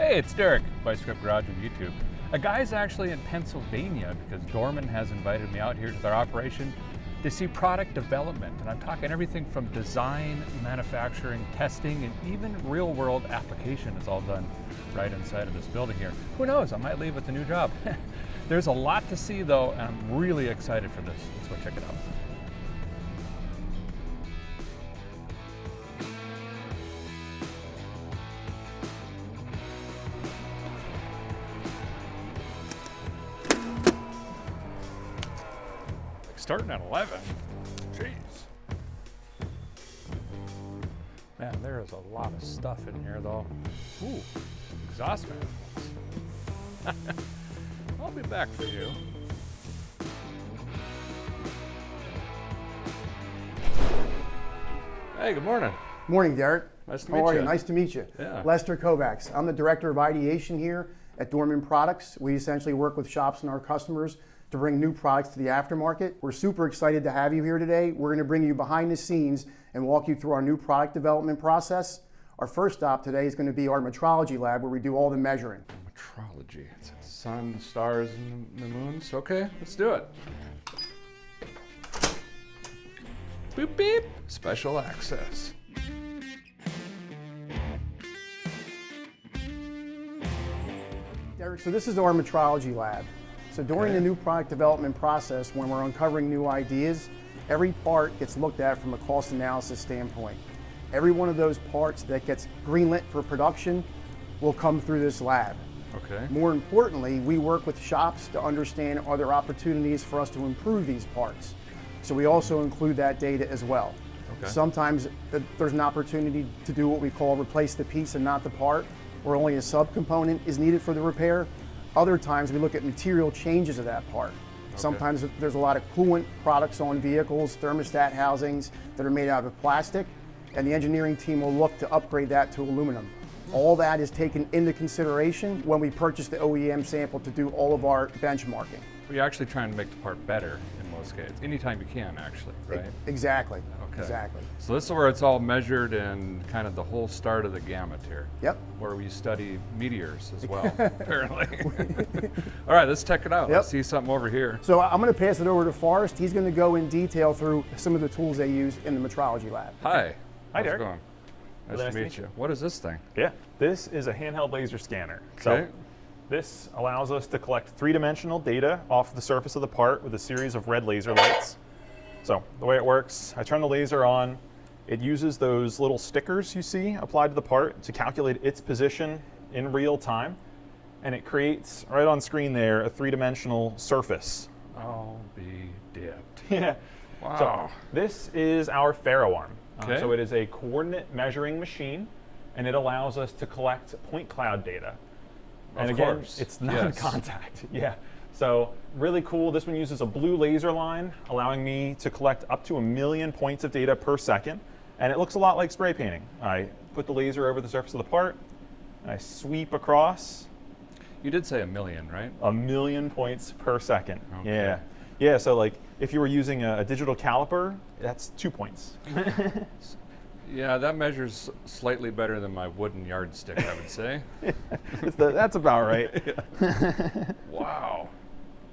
Hey, it's Derek, Vice Grip Garage on YouTube. A guy's actually in Pennsylvania because Dorman has invited me out here to their operation to see product development. And I'm talking everything from design, manufacturing, testing, and even real-world application is all done right inside of this building here. Who knows, I might leave with a new job. There's a lot to see though, and I'm really excited for this. Let's go check it out. Starting at 11. Jeez. Man, there is a lot of stuff in here though. Ooh, exhaust manifolds. I'll be back for you. Hey, good morning. Morning, Derek. Nice to meet How are you. you? Nice to meet you. Yeah. Lester Kovacs. I'm the Director of Ideation here at Dorman Products. We essentially work with shops and our customers to bring new products to the aftermarket. We're super excited to have you here today. We're going to bring you behind the scenes and walk you through our new product development process. Our first stop today is going to be our metrology lab where we do all the measuring. Metrology. It's the sun, the stars, and the moons. Okay, let's do it. Boop beep. Special access. Derek, so this is our metrology lab. So during the new product development process, when we're uncovering new ideas, every part gets looked at from a cost analysis standpoint. Every one of those parts that gets greenlit for production will come through this lab. Okay. More importantly, we work with shops to understand are there opportunities for us to improve these parts. So we also include that data as well. Okay. Sometimes there's an opportunity to do what we call replace the piece and not the part, where only a subcomponent is needed for the repair. Other times we look at material changes of that part. Okay. Sometimes there's a lot of coolant products on vehicles, thermostat housings that are made out of plastic, and the engineering team will look to upgrade that to aluminum. All that is taken into consideration when we purchase the OEM sample to do all of our benchmarking. We're actually trying to make the part better in most cases. Anytime you can, actually, right? Exactly. Okay. Exactly. So this is where it's all measured and kind of the whole start of the gamut here. Yep. Where we study meteors as well, apparently. All right, let's check it out. Yep. Let's see something over here. So I'm going to pass it over to Forrest. He's going to go in detail through some of the tools they use in the metrology lab. Hi. Hi, How's Derek. it going? Nice Really to meet you. What is this thing? Yeah, this is a handheld laser scanner. Okay. So this allows us to collect three-dimensional data off the surface of the part with a series of red laser lights. So the way it works, I turn the laser on. It uses those little stickers you see applied to the part to calculate its position in real time. And it creates, right on screen there, a three-dimensional surface. I'll be dipped. Yeah. Wow. So this is our ferroarm. Okay. So it is a coordinate measuring machine, and it allows us to collect point cloud data. And Of again, course. it's Yes. non-contact. Yeah. So really cool. This one uses a blue laser line, allowing me to collect up to 1 million points of data per second. And it looks a lot like spray painting. I put the laser over the surface of the part, and I sweep across. You did say 1 million, right? 1 million points per second. Okay. Yeah. Yeah, so like if you were using a digital caliper, that's 2 points. Yeah, that measures slightly better than my wooden yardstick, I would say. That's about right. Wow.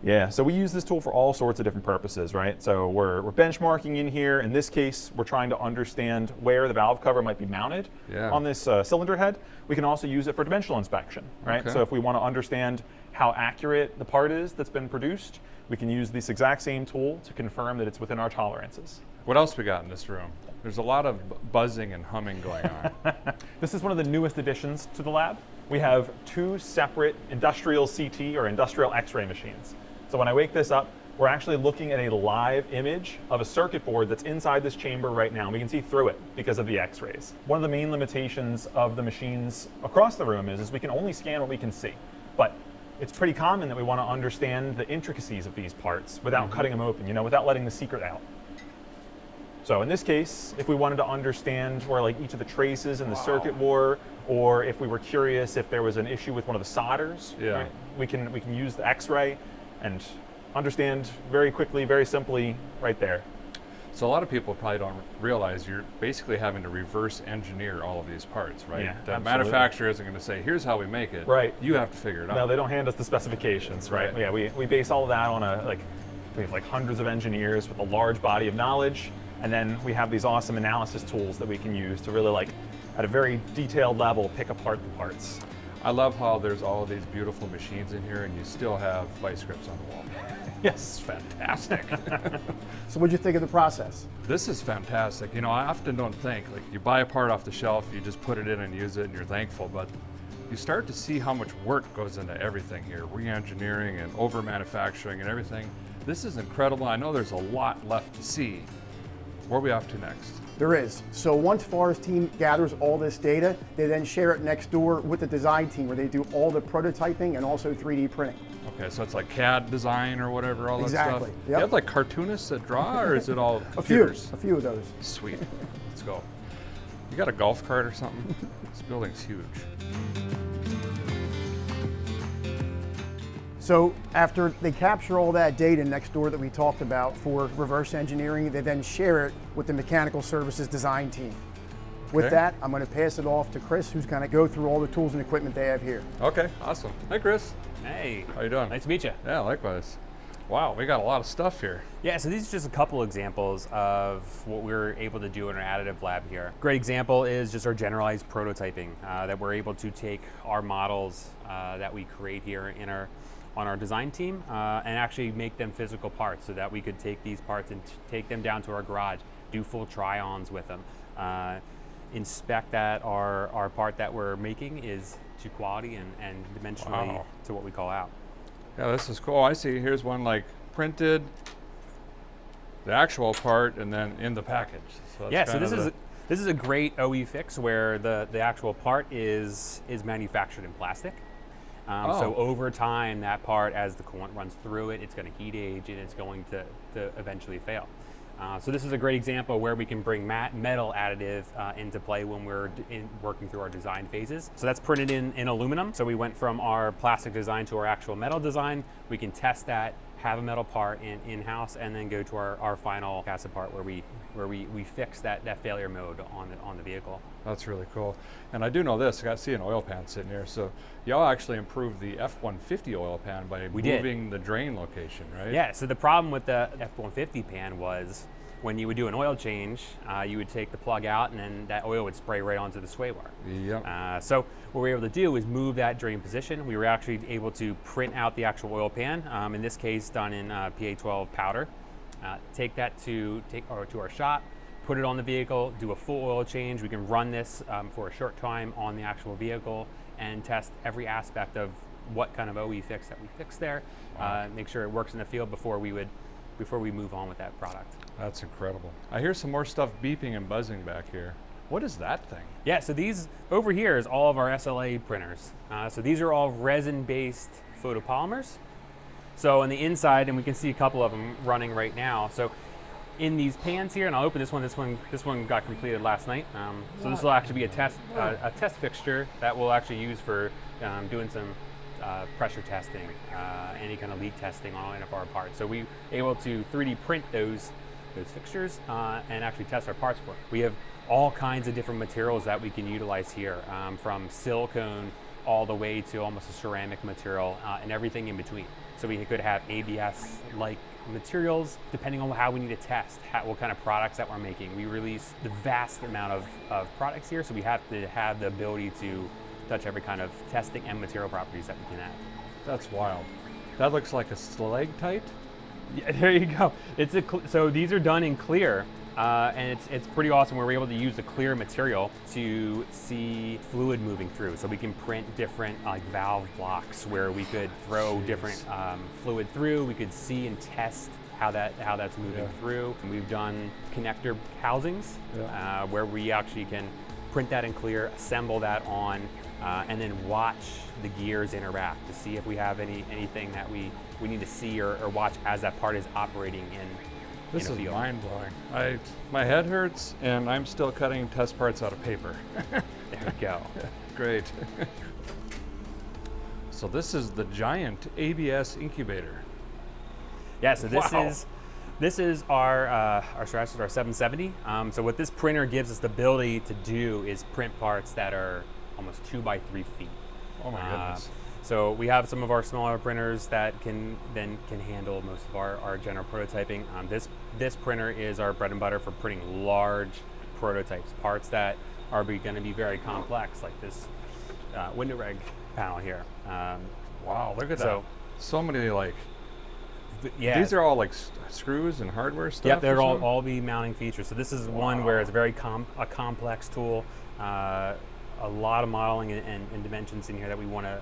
Yeah, so we use this tool for all sorts of different purposes, right? So we're benchmarking in here. In this case, we're trying to understand where the valve cover might be mounted on this cylinder head. We can also use it for dimensional inspection, right? Okay. So if we want to understand how accurate the part is that's been produced, we can use this exact same tool to confirm that it's within our tolerances. What else we got in this room? There's a lot of buzzing and humming going on. This is one of the newest additions to the lab. We have 2 separate industrial CT or industrial X-ray machines. So when I wake this up, we're actually looking at a live image of a circuit board that's inside this chamber right now. We can see through it because of the X-rays. One of the main limitations of the machines across the room is we can only scan what we can see. But it's pretty common that we want to understand the intricacies of these parts without cutting them open, without letting the secret out. So in this case, if we wanted to understand where like each of the traces in the circuit were, or if we were curious if there was an issue with one of the solders, right, we can use the X-ray and understand very quickly, very simply right there. So a lot of people probably don't realize you're basically having to reverse engineer all of these parts, right? Yeah, The absolutely. manufacturer isn't going to say, here's how we make it. Right. You have to figure it out. No, they don't hand us the specifications, right? Right. Yeah, we base all of that on we have like hundreds of engineers with a large body of knowledge, and then we have these awesome analysis tools that we can use to really like, at a very detailed level, pick apart the parts. I love how there's all of these beautiful machines in here and you still have vice grips on the wall. Yes. It's fantastic. So what'd you think of the process? This is fantastic. You know, I often don't think, like you buy a part off the shelf, you just put it in and use it and you're thankful, but you start to see how much work goes into everything here, re-engineering and over-manufacturing and everything. This is incredible. I know there's a lot left to see. Where are we off to next? There is. So once Farr's team gathers all this data, they then share it next door with the design team where they do all the prototyping and also 3D printing. Okay, so it's like CAD design or whatever, all that Exactly, stuff. yep. You have like cartoonists that draw, or is it all A few computers? of those. Sweet. Let's go. You got a golf cart or something? This building's huge. So after they capture all that data next door that we talked about for reverse engineering, they then share it with the mechanical services design team. With Okay. that, I'm going to pass it off to Chris, who's going to go through all the tools and equipment they have here. Okay, awesome. Hi, Chris. Hey. How you doing? Nice to meet you. Yeah, likewise. Wow, we got a lot of stuff here. Yeah, so these are just a couple examples of what we're able to do in our additive lab here. Great example is just our generalized prototyping, that we're able to take our models that we create here on our design team and actually make them physical parts so that we could take these parts and take them down to our garage, do full try-ons with them, inspect that our part that we're making is to quality and dimensionally Wow. to what we call out. Yeah, this is cool. I see. Here's one like printed, the actual part, and then in the package. So that's Yeah, so kind of this is a great OE fix where the actual part is manufactured in plastic. So over time, that part, as the coolant runs through it, it's going to heat age and it's going to eventually fail. So this is a great example where we can bring metal additive into play when we're working through our design phases. So that's printed in aluminum. So we went from our plastic design to our actual metal design. We can test that, have a metal part in-house, and then go to our final acid part where we fix that failure mode on the vehicle. That's really cool. And I do know this. I see an oil pan sitting here. So y'all actually improved the F-150 oil pan by moving the drain location, right? Yeah, so the problem with the F-150 pan was when you would do an oil change, you would take the plug out and then that oil would spray right onto the sway bar. Yep. So what we were able to do is move that drain position. We were actually able to print out the actual oil pan, in this case done in PA12 powder. Take that to our shop, put it on the vehicle, do a full oil change. We can run this for a short time on the actual vehicle and test every aspect of what kind of OE fix that we fixed there. Make sure it works in the field before we move on with that product. That's incredible. I hear some more stuff beeping and buzzing back here. What is that thing? Yeah, so these over here is all of our SLA printers. So these are all resin-based photopolymers. So on the inside, and we can see a couple of them running right now. So in these pans here, and I'll open this one. This one got completed last night. So this will actually be a test fixture that we'll actually use for doing some pressure testing, any kind of leak testing on any of our parts. So we're able to 3D print those fixtures and actually test our parts for it. We have all kinds of different materials that we can utilize here, from silicone all the way to almost a ceramic material and everything in between. So we could have ABS-like materials depending on how we need to test, what kind of products that we're making. We release the vast amount of products here, so we have to have the ability to touch every kind of testing and material properties that we can add. That's wild. That looks like a stalactite. Yeah, there you go. So these are done in clear, and it's pretty awesome. We're able to use the clear material to see fluid moving through. So we can print different valve blocks where we could throw different fluid through. We could see and test how that's moving through. And we've done connector housings where we actually can print that in clear, assemble that on, and then watch the gears interact to see if we have anything that we need to see or watch as that part is operating in This a is field. mind-blowing. My head hurts, and I'm still cutting test parts out of paper. There we go. Great. So this is the giant ABS incubator. Yeah, so this Wow. is This is our Stratus, our 770. So what this printer gives us the ability to do is print parts that are almost 2 by 3 feet. Oh my goodness. So we have some of our smaller printers that can handle most of our general prototyping. This printer is our bread and butter for printing large prototypes, parts that are going to be very complex, like this window reg panel here. Wow, look at so, that. So many yeah. These are all like screws and hardware stuff? Yep, they're all be mounting features. So this is one where it's very a complex tool, a lot of modeling and dimensions in here that we want to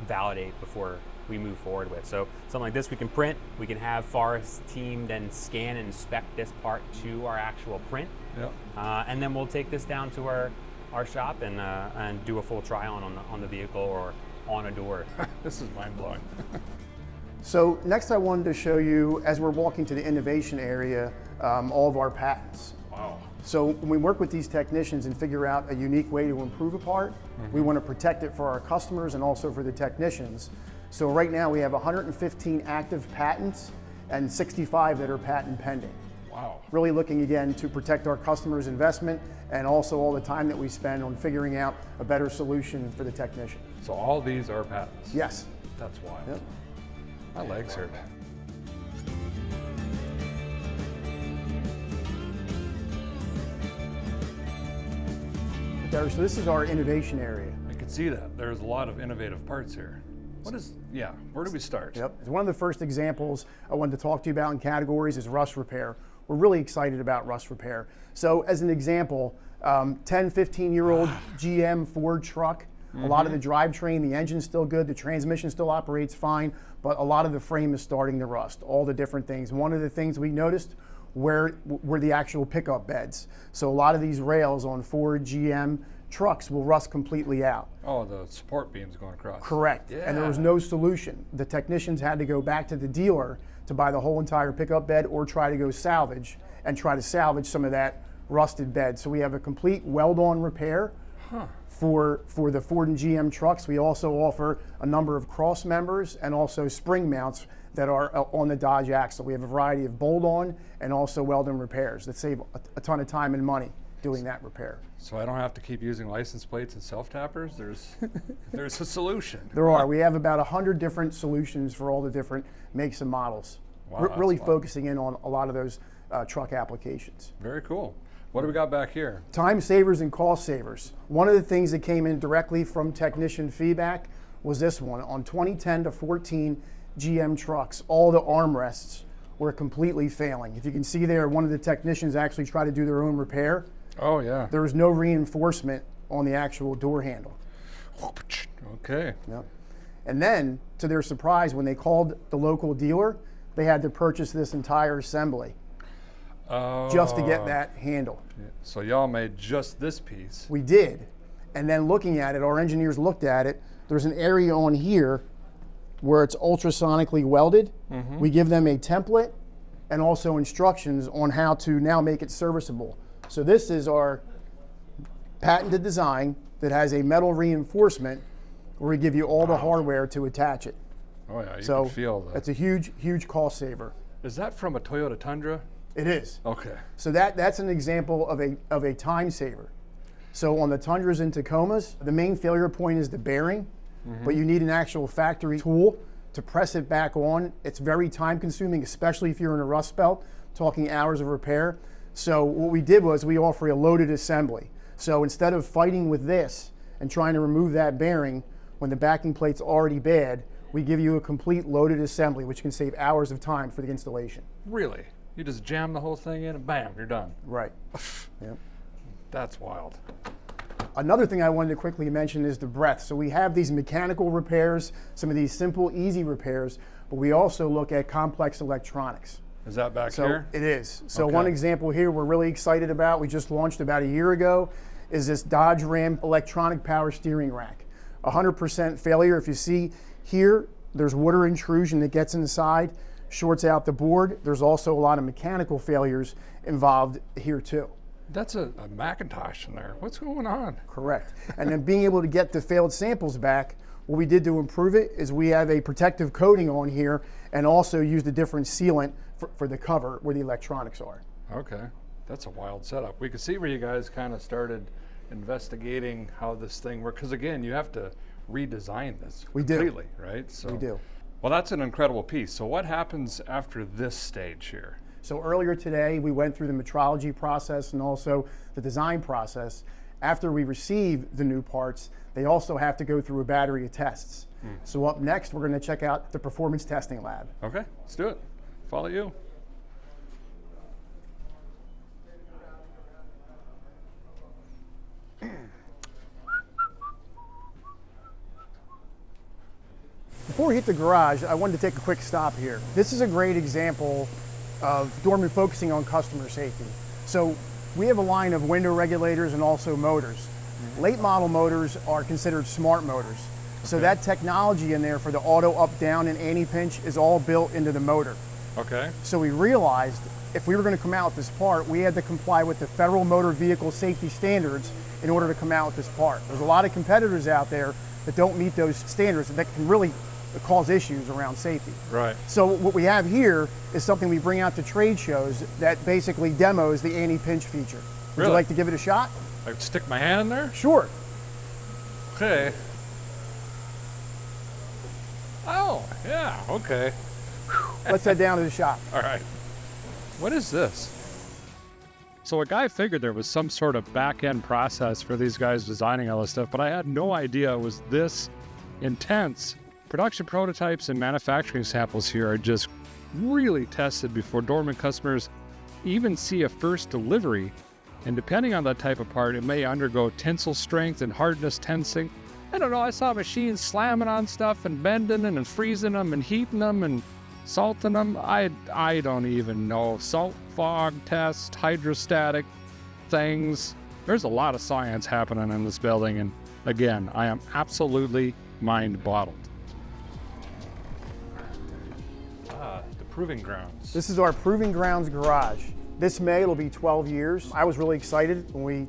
validate before we move forward with. So something like this we can print, we can have Forrest's team then scan and inspect this part to our actual print. Yep. And then we'll take this down to our shop and do a full try on the vehicle or on a door. This is mind blowing. So next I wanted to show you, as we're walking to the innovation area, all of our patents. Wow. So when we work with these technicians and figure out a unique way to improve a part, we want to protect it for our customers and also for the technicians. So right now we have 115 active patents and 65 that are patent pending. Wow. Really looking again to protect our customers' investment and also all the time that we spend on figuring out a better solution for the technician. So all these are patents? Yes. That's wild. Yep. My legs hurt. So this is our innovation area. I could see that. There's a lot of innovative parts here. Where do we start? Yep. One of the first examples I wanted to talk to you about in categories is rust repair. We're really excited about rust repair. So as an example, 10, 15-year-old GM Ford truck, a lot of the drivetrain, the engine's still good, the transmission still operates fine, but a lot of the frame is starting to rust, all the different things. One of the things we noticed were the actual pickup beds. So a lot of these rails on Ford, GM trucks will rust completely out. Oh, the support beams going across. Correct. Yeah. And there was no solution. The technicians had to go back to the dealer to buy the whole entire pickup bed or try to go salvage and try to salvage some of that rusted bed. So we have a complete weld-on repair for the Ford and GM trucks. We also offer a number of cross members and also spring mounts that are on the Dodge axle. We have a variety of bolt-on and also weld-on repairs that save a ton of time and money doing that repair. So I don't have to keep using license plates and self-tappers? There's a solution. There are. We have about 100 different solutions for all the different makes and models. Wow, really focusing in on a lot of those truck applications. Very cool. What do we got back here? Time savers and cost savers. One of the things that came in directly from technician feedback was this one. On 2010 to 14 GM trucks, all the armrests were completely failing. If you can see there, one of the technicians actually tried to do their own repair. Oh yeah. There was no reinforcement on the actual door handle. Okay. Yep. And then, to their surprise, when they called the local dealer, they had to purchase this entire assembly just to get that handle. So y'all made just this piece. We did. And then looking at it, our engineers looked at it. There's an area on here where it's ultrasonically welded. We give them a template and also instructions on how to now make it serviceable. So this is our patented design that has a metal reinforcement where we give you all the hardware to attach it. Oh yeah, you So can feel that. that's a huge, huge cost saver. Is that from a Toyota Tundra? It is. Okay. So that's an example of a time saver. So on the Tundras and Tacomas, the main failure point is the bearing, but you need an actual factory tool to press it back on. It's very time consuming, especially if you're in a rust belt, talking hours of repair. So what we did was we offer a loaded assembly. So instead of fighting with this and trying to remove that bearing when the backing plate's already bad, we give you a complete loaded assembly, which can save hours of time for the installation. Really? You just jam the whole thing in and bam, you're done. Right. Yep. That's wild. Another thing I wanted to quickly mention is the breadth. So we have these mechanical repairs, some of these simple, easy repairs, but we also look at complex electronics. Is that back So here? it is. So Okay. one example here we're really excited about, we just launched about a year ago, is this Dodge Ram electronic power steering rack. 100% failure. If you see here, there's water intrusion that gets inside, shorts out the board. There's also a lot of mechanical failures involved here too. That's a Macintosh in there. What's going on? Correct. And then being able to get the failed samples back, what we did to improve it is we have a protective coating on here and also used a different sealant for the cover where the electronics are. Okay, that's a wild setup. We could see where you guys kind of started investigating how this thing works, because again, you have to redesign this completely, right? So, we do. Well, that's an incredible piece. So what happens after this stage here? So earlier today, we went through the metrology process and also the design process. After we receive the new parts, they also have to go through a battery of tests. So up next, we're going to check out the performance testing lab. Okay, let's do it. Follow you. Before we hit the garage, I wanted to take a quick stop here. This is a great example of Dorman focusing on customer safety. So we have a line of window regulators and also motors. Late model motors are considered smart motors. So that technology in there for the auto up, down, and anti-pinch is all built into the motor. Okay. So we realized if we were going to come out with this part, we had to comply with the Federal Motor Vehicle Safety Standards in order to come out with this part. There's a lot of competitors out there that don't meet those standards that can really cause issues around safety. Right. So what we have here is something we bring out to trade shows that basically demos the anti-pinch feature. Would Really? you like to give it a shot? I could stick my hand in there? Sure. Okay. Oh, yeah, okay. Let's head down to the shop. All right. What is this? So a guy figured there was some sort of back-end process for these guys designing all this stuff, but I had no idea it was this intense. Production prototypes and manufacturing samples here are just really tested before Dorman customers even see a first delivery. And depending on the type of part, it may undergo tensile strength and hardness tensing. I don't know, I saw machines slamming on stuff and bending and freezing them and heating them and salting them. I don't even know. Salt fog test, hydrostatic things. There's a lot of science happening in this building, and again, I am absolutely mind-boggled. The proving grounds. This is our Proving Grounds garage. This May it'll be 12 years. I was really excited when we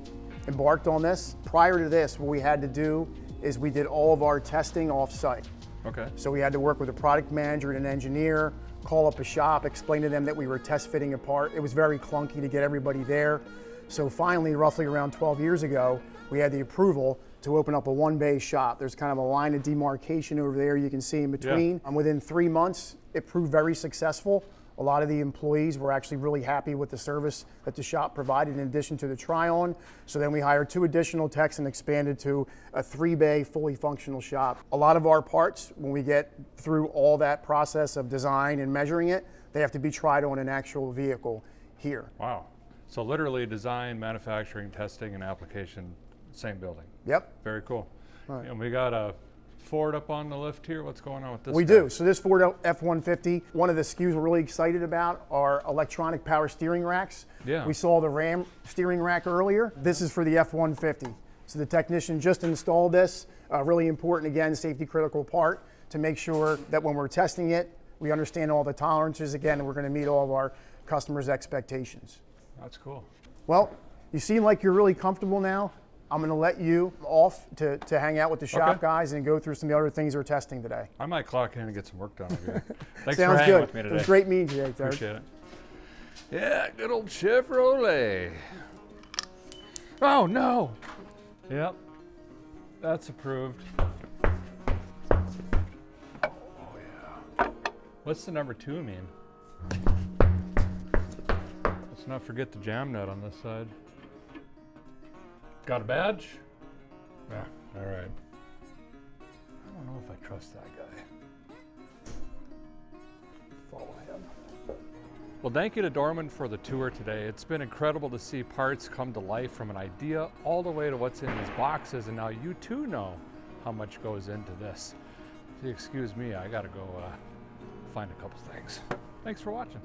embarked on this. Prior to this, what we had to do is we did all of our testing off-site. Okay. So we had to work with a product manager and an engineer, call up a shop, explain to them that we were test fitting a part. It was very clunky to get everybody there. So finally, roughly around 12 years ago, we had the approval to open up a one-bay shop. There's kind of a line of demarcation over there you can see in between. Yeah. Within 3 months, it proved very successful. A lot of the employees were actually really happy with the service that the shop provided in addition to the try-on. So then we hired 2 additional techs and expanded to a 3-bay fully functional shop. A lot of our parts, when we get through all that process of design and measuring it, they have to be tried on an actual vehicle here. Wow. So literally design, manufacturing, testing, and application, same building. Yep. Very cool. Right. And we got a Ford up on the lift here. What's going on with this? We guy? do. So this Ford F-150, one of the SKUs we're really excited about are electronic power steering racks. Yeah. We saw the Ram steering rack earlier. This is for the F-150. So the technician just installed this. Really important, again, safety critical part to make sure that when we're testing it, we understand all the tolerances again, and we're going to meet all of our customers' expectations. That's cool. Well, you seem like you're really comfortable now. I'm going to let you off to hang out with the shop guys and go through some of the other things we're testing today. I might clock in and get some work done over here. Thanks Sounds for hanging good. with me today. It was great meeting you today, Terry. Appreciate it. Yeah, good old Chevrolet. Oh, no. Yep. That's approved. Oh, yeah. What's the number 2 mean? Let's not forget the jam nut on this side. Got a badge? Yeah, all right. I don't know if I trust that guy. Follow him. Well, thank you to Dorman for the tour today. It's been incredible to see parts come to life from an idea all the way to what's in these boxes, and now you too know how much goes into this. If you excuse me, I gotta go find a couple things. Thanks for watching.